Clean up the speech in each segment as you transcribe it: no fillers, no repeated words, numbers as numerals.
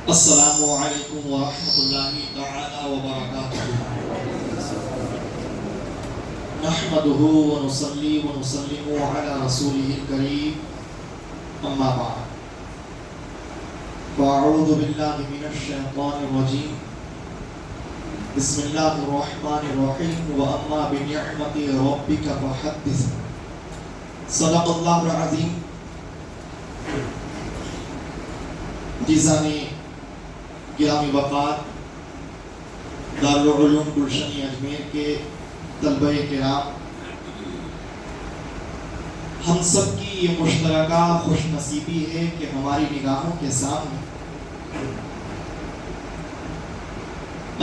السلام علیکم ورحمۃ اللہ تعالی وبرکاتہ۔ نحمده ونصلي ونسلم على رسوله الكريم اما بعد فاعوذ باللہ من الشیطان الرجیم بسم اللہ الرحمن الرحیم واما بنعمت ربک فحدث صدق اللہ العظیم۔ جیزان گرامی وقار دارالعلوم گلشن اجمیر کے طلبہ کرام، ہم سب کی یہ مشترکہ خوش نصیبی ہے کہ ہماری نگاہوں کے سامنے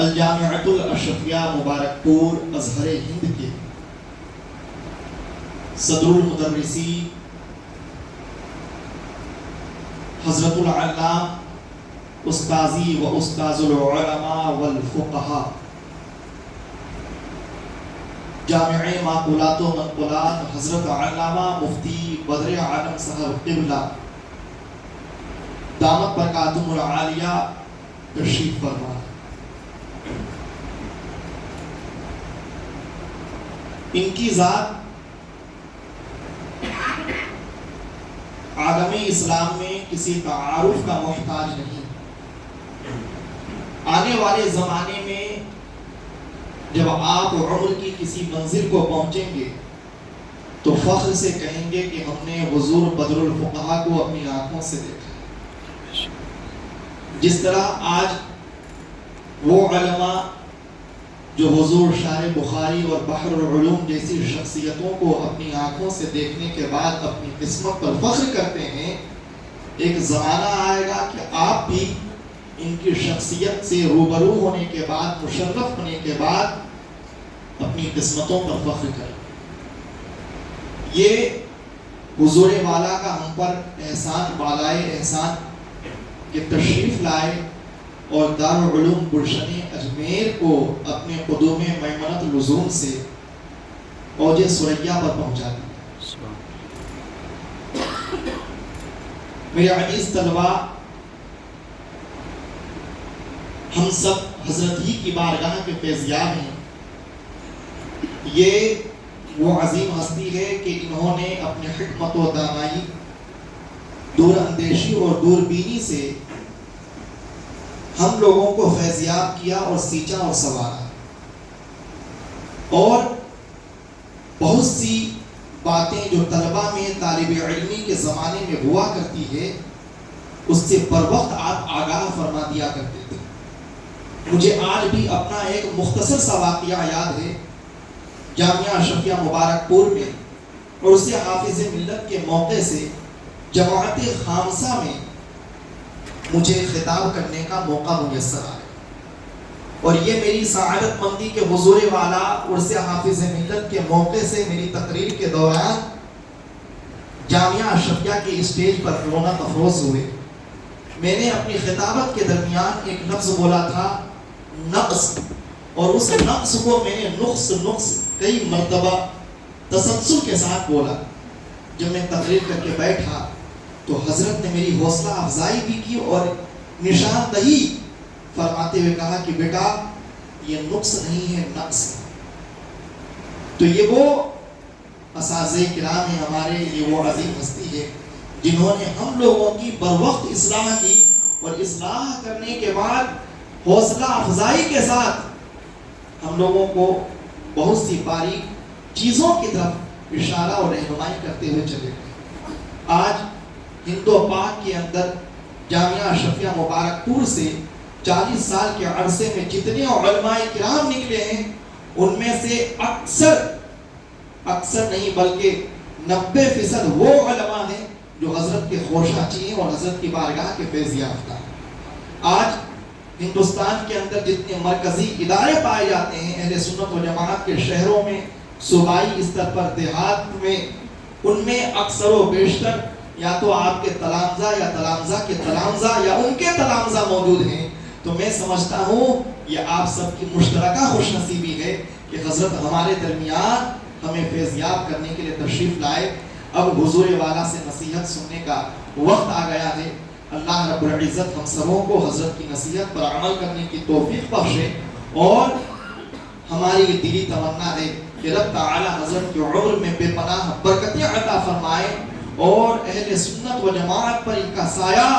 الجامعۃ الاشرفیہ مبارک پور ازہر ہند کے صدر المدرسین حضرت العلامہ استاذی و استاذ العلماء والفقہاء جامع معقولات و منقولات حضرت علامہ مفتی بدر عالم صاحب قبلہ دامت برکاتہم العالیہ تشریف فرما۔ ان کی ذات عالم اسلام میں کسی تعارف کا محتاج نہیں۔ آنے والے زمانے میں جب آپ عمر کی کسی منزل کو پہنچیں گے تو فخر سے کہیں گے کہ ہم نے حضور بدر الفقہاء کو اپنی آنکھوں سے دیکھا۔ جس طرح آج وہ علماء جو حضور شارح بخاری اور بحر العلوم جیسی شخصیتوں کو اپنی آنکھوں سے دیکھنے کے بعد اپنی قسمت پر فخر کرتے ہیں، ایک زمانہ آئے گا کہ آپ بھی ان کی شخصیت سے روبرو ہونے کے بعد، مشرف ہونے کے بعد اپنی قسمتوں پر فخر کریں۔ یہ حضور والا کا ہم پر احسان بالائے احسان کہ تشریف لائے اور دارالعلوم گلشن اجمیر کو اپنے قدوم میمنت لزوم سے اوج ثریا پر پہنچا دیا۔ میرے عزیز طلبہ، ہم سب حضرت ہی کی بارگاہ کے فیضیاب ہیں۔ یہ وہ عظیم ہستی ہے کہ انہوں نے اپنے حکمت و دانائی، دور اندیشی اور دوربینی سے ہم لوگوں کو فیضیاب کیا اور سینچا اور سنوارا، اور بہت سی باتیں جو طلبہ میں طالب علمی کے زمانے میں ہوا کرتی ہے اس سے پر وقت آپ آگاہ فرما دیا کرتے تھے۔ مجھے آج بھی اپنا ایک مختصر سا واقعہ یاد ہے۔ جامعہ اشرفیہ مبارک پور میں عرس حافظ ملت کے موقع سے جماعت خامسہ میں مجھے خطاب کرنے کا موقع میسر آیا، اور یہ میری سعادت مندی کہ حضور والا عرس حافظ ملت کے موقع سے میری تقریر کے دوران جامعہ اشرفیہ کے اسٹیج پر رونق افروز ہوئے۔ میں نے اپنی خطابت کے درمیان ایک لفظ بولا تھا، نقص، اور اس نقص کو میں نے نقص کئی مرتبہ تسلسل کے ساتھ بولا۔ جب میں تقریر کر کے بیٹھا تو حضرت نے میری حوصلہ افزائی بھی کی اور نشاندہی فرماتے ہوئے کہا کہ بیٹا یہ نقص نہیں ہے، نقص ہے۔ تو یہ وہ اساتذہ کرام ہیں ہمارے، یہ وہ عظیم ہستی ہے جنہوں نے ہم لوگوں کی بروقت اصلاح کی، اور اصلاح کرنے کے بعد حوصلہ افزائی کے ساتھ ہم لوگوں کو بہت سی باریک چیزوں کی طرف اشارہ اور رہنمائی کرتے ہوئے چلے گئے۔ آج ہند و پاک کے اندر جامعہ اشرفیہ مبارک پور سے 40 سال کے عرصے میں جتنے علماء کرام نکلے ہیں ان میں سے اکثر نہیں بلکہ 90% وہ علماء ہیں جو حضرت کے خوشاچی ہیں اور حضرت کی بارگاہ کے فیض یافتہ ہیں۔ آج ہندوستان کے اندر جتنے مرکزی ادارے پائے جاتے ہیں اہل سنت و جماعت کے شہروں میں، صوبائی استر پر، دیہات میں، ان میں اکثر و بیشتر یا تو آپ کے تلامذہ یا تلامذہ کے تلامذہ یا ان کے تلامذہ موجود ہیں۔ تو میں سمجھتا ہوں یہ آپ سب کی مشترکہ خوش نصیبی ہے کہ حضرت ہمارے درمیان ہمیں فیضیاب کرنے کے لیے تشریف لائے۔ اب حضور والا سے نصیحت سننے کا وقت آ گیا ہے۔ اللہ رب العزت ہم سبوں کو حضرت کی نصیحت پر عمل کرنے کی توفیق بخشے اور ہماری یہ دلی تمنا ہے کہ رب تعالی حضرت کی عمر میں بے پناہ برکتیں عطا فرمائے اور اہل سنت و جماعت پر ان کا سایہ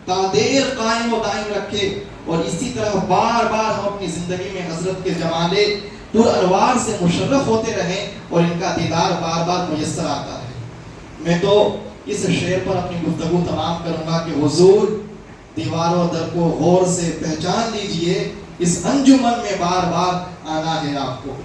تا دیر قائم و دائم رکھے، اور اسی طرح بار بار ہم اپنی زندگی میں حضرت کے جمالے پر انوار سے مشرف ہوتے رہیں اور ان کا دیدار بار بار میسر آتا رہے۔ میں تو اس شعر پر اپنی گفتگو تمام کروں گا کہ حضور دیوار و در کو غور سے پہچان لیجئے، اس انجمن میں بار بار آنا ہے آپ کو۔